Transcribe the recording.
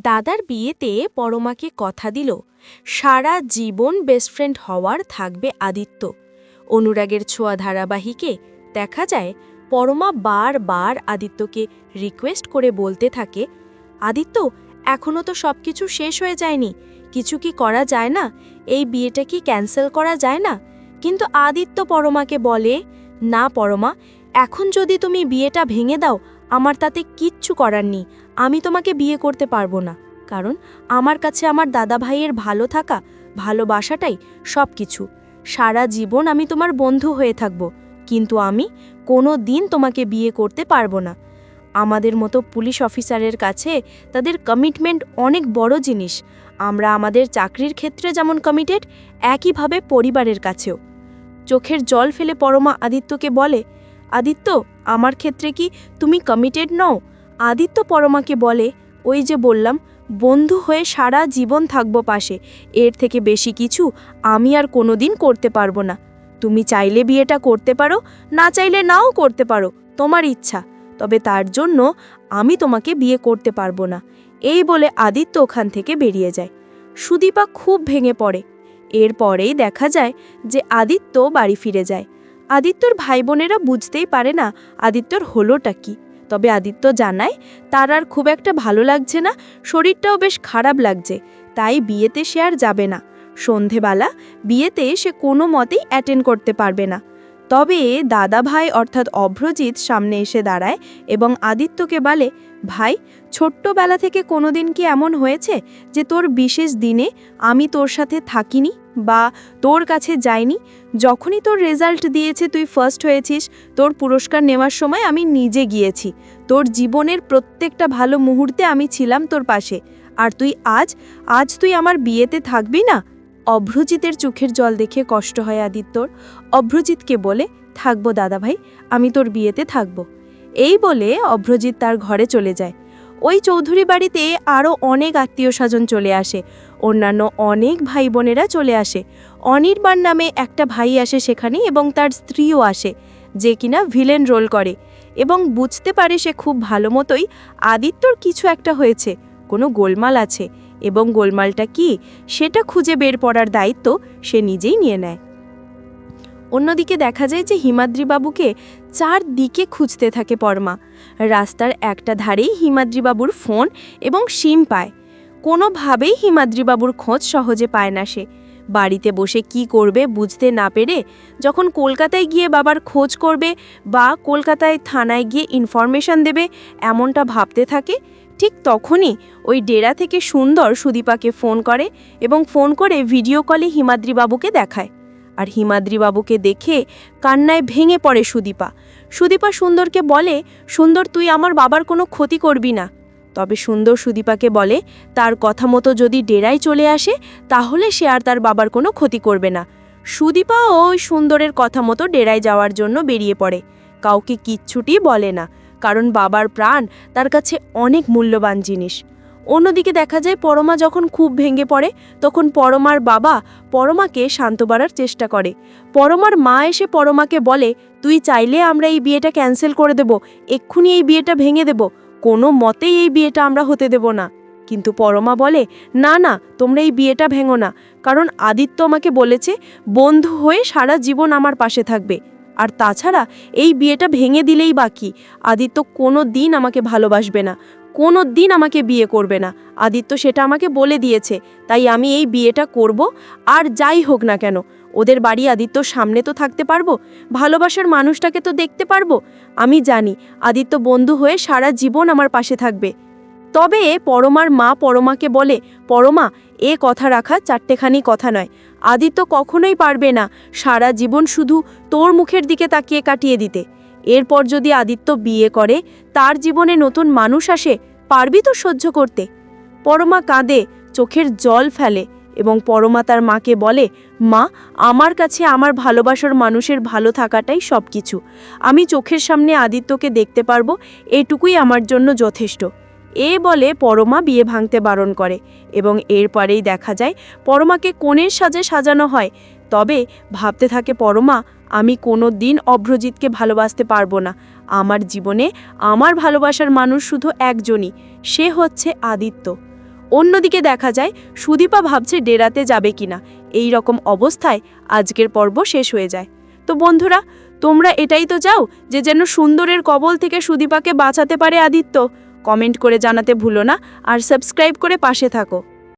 দাদার বিয়েতে পরমাকে কথা দিল সারা জীবন বেস্ট ফ্রেন্ড হওয়ার থাকবে আদিত্য। অনুরাগের ছোঁয়া ধারাবাহিকে দেখা যায় পরমা বারবার আদিত্যকে রিকোয়েস্ট করে বলতে থাকে, আদিত্য এখনও তো সব কিছু শেষ হয়ে যায়নি, কিছু কি করা যায় না? এই বিয়েটা কি ক্যান্সেল করা যায় না? কিন্তু আদিত্য পরমাকে বলে, না পরমা, এখন যদি তুমি বিয়েটা ভেঙে দাও আমার তাতে কিচ্ছু করার নেই, আমি তোমাকে বিয়ে করতে পারবো না। কারণ আমার কাছে আমার দাদা ভাইয়ের ভালো থাকা, ভালোবাসাটাই সব কিছু। সারা জীবন আমি তোমার বন্ধু হয়ে থাকব, কিন্তু আমি কোনো দিন তোমাকে বিয়ে করতে পারবো না। আমাদের মতো পুলিশ অফিসারের কাছে তাদের কমিটমেন্ট অনেক বড় জিনিস। আমরা আমাদের চাকরির ক্ষেত্রে যেমন কমিটেড, একইভাবে পরিবারের কাছেও। চোখের জল ফেলে পরমা আদিত্যকে বলে, আদিত্য আমার ক্ষেত্রে কি তুমি কমিটেড নও? আদিত্য পরমাকে বলে, ওই যে বললাম, বন্ধু হয়ে সারা জীবন থাকবো পাশে, এর থেকে বেশি কিছু আমি আর কোনোদিন করতে পারবো না। তুমি চাইলে বিয়েটা করতে পারো, না চাইলে নাও করতে পারো, তোমার ইচ্ছা, তবে তার জন্য আমি তোমাকে বিয়ে করতে পারবো না। এই বলে আদিত্য ওখান থেকে বেরিয়ে যায়। সুদীপা খুব ভেঙে পড়ে। এরপরেই দেখা যায় যে আদিত্য বাড়ি ফিরে যায়। আদিত্যর ভাই বোনেরা বুঝতেই পারে না আদিত্যর হলোটা কি। তবে আদিত্য জানায় তার আর খুব একটা ভালো লাগছে না, শরীরটাও বেশ খারাপ লাগছে, তাই বিয়েতে সে আর যাবে না। সন্ধেবেলা বিয়েতে সে কোনো মতেই অ্যাটেন্ড করতে পারবে না। তবে দাদা ভাই অর্থাৎ অভ্রজিৎ সামনে এসে দাঁড়ায় এবং আদিত্যকে বলে, ভাই, ছোট্টবেলা থেকে কোনোদিন কি এমন হয়েছে যে তোর বিশেষ দিনে আমি তোর সাথে থাকিনি বা তোর কাছে যাইনি? যখনই তোর রেজাল্ট দিয়েছে, তুই ফার্স্ট হয়েছিস, তোর পুরস্কার নেওয়ার সময় আমি নিজে গিয়েছি। তোর জীবনের প্রত্যেকটা ভালো মুহূর্তে আমি ছিলাম তোর পাশে, আর তুই আজ তুই আমার বিয়েতে থাকবি না? অভ্রজিতের চোখের জল দেখে কষ্ট হয় আদিত্যর। অভ্রজিৎকে বলে, থাকবো দাদা ভাই, আমি তোর বিয়েতে থাকবো। এই বলে অভ্রজিৎ তার ঘরে চলে যায়। ওই চৌধুরী বাড়িতে আরও অনেক আত্মীয় স্বজন চলে আসে, অন্যান্য অনেক ভাই বোনেরা চলে আসে। অনির্বাণ নামে একটা ভাই আসে সেখানে এবং তার স্ত্রীও আসে, যে কিনা ভিলেন রোল করে এবং বুঝতে পারে সে খুব ভালো মতোই আদিত্যর কিছু একটা হয়েছে, কোনো গোলমাল আছে, এবং গোলমালটা কি সেটা খুঁজে বের করার দায়িত্ব সে নিজেই নিয়ে নেয়। অন্যদিকে দেখা যায় যে হিমাদ্রিবাবুকে চারদিকে খুঁজতে থাকে পরমা। রাস্তার একটা ধারেই হিমাদ্রিবাবুর ফোন এবং সিম পায়। কোনোভাবেই হিমাদ্রিবাবুর খোঁজ সহজে পায় না সে। বাড়িতে বসে কি করবে বুঝতে না পেরে যখন কলকাতায় গিয়ে বাবার খোঁজ করবে বা কলকাতায় থানায় গিয়ে ইনফরমেশন দেবে এমনটা ভাবতে থাকে, ঠিক তখনই ওই ডেরা থেকে সুন্দর সুদীপাকে ফোন করে এবং ফোন করে ভিডিও কলে হিমাদ্রিবাবুকে দেখায়। আর হিমাদ্রিবাবুকে দেখে কান্নায় ভেঙে পড়ে সুদীপা। সুদীপা সুন্দরকে বলে, সুন্দর তুই আমার বাবার কোনো ক্ষতি করবি না। তবে সুন্দর সুদীপাকে বলে তার কথা মতো যদি ডেরায় চলে আসে তাহলে সে আর তার বাবার কোনো ক্ষতি করবে না। সুদীপা ওই সুন্দরের কথা মতো ডেরায় যাওয়ার জন্য বেরিয়ে পড়ে। কাউকে কিচ্ছুটি বলে না, কারণ বাবার প্রাণ তার কাছে অনেক মূল্যবান জিনিস। অন্যদিকে দেখা যায় পরমা যখন খুব ভেঙে পড়ে তখন পরমার বাবা পরমাকে শান্ত করার চেষ্টা করে। পরমার মা এসে পরমাকে বলে, তুই চাইলে আমরা এই বিয়েটা ক্যান্সেল করে দেব, এক্ষুনি এই বিয়েটা ভেঙে দেব, কোনো মতেই এই বিয়েটা আমরা হতে দেব না। কিন্তু পরমা বলে, না না, তোমরা এই বিয়েটা ভেঙো না, কারণ আদিত্য আমাকে বলেছে বন্ধু হয়ে সারা জীবন আমার পাশে থাকবে। আর তাছাড়া এই বিয়েটা ভেঙে দিলেই বাকি, আদিত্য কোনো দিন আমাকে ভালোবাসবে না, কোনো দিন আমাকে বিয়ে করবে না। আদিত্য সেটা আমাকে বলে দিয়েছে, তাই আমি এই বিয়েটা করব। আর যাই হোক না কেন, ওদের বাড়ি আদিত্যর সামনে তো থাকতে পারবো, ভালোবাসার মানুষটাকে তো দেখতে পারবো। আমি জানি আদিত্য বন্ধু হয়ে সারা জীবন আমার পাশে থাকবে। তবে পরমার মা পরমাকে বলে, পরমা, এ কথা রাখা চারটেখানি কথা নয়, আদিত্য কখনোই পারবে না সারা জীবন শুধু তোর মুখের দিকে তাকিয়ে কাটিয়ে দিতে। এরপর যদি আদিত্য বিয়ে করে, তার জীবনে নতুন মানুষ আসে, পারবি তো সহ্য করতে? পরমা কাঁদে, চোখের জল ফেলে এবং পরমা তার মাকে বলে, মা, আমার কাছে আমার ভালোবাসার মানুষের ভালো থাকাটাই সব কিছু। আমি চোখের সামনে আদিত্যকে দেখতে পারবো, এটুকুই আমার জন্য যথেষ্ট। এ বলে পরমা বিয়ে ভাঙতে বারণ করে এবং এরপরেই দেখা যায় পরমাকে কনের সাজে সাজানো হয়। তবে ভাবতে থাকে পরমা, আমি কোনো দিন অভ্রজিৎকে ভালোবাসতে পারবো না। আমার জীবনে আমার ভালোবাসার মানুষ শুধু একজনই, সে হচ্ছে আদিত্য। অন্যদিকে দেখা যায় সুদীপা ভাবছে ডেরাতে যাবে কিনা। এই রকম অবস্থায় আজকের পর্ব শেষ হয়ে যায়। তো বন্ধুরা, তোমরা এটাই তো চাও যে যেন সুন্দরের কবল থেকে সুদীপাকে বাঁচাতে পারে আদিত্য। কমেন্ট করে জানাতে ভুলো না আর সাবস্ক্রাইব করে পাশে থাকো।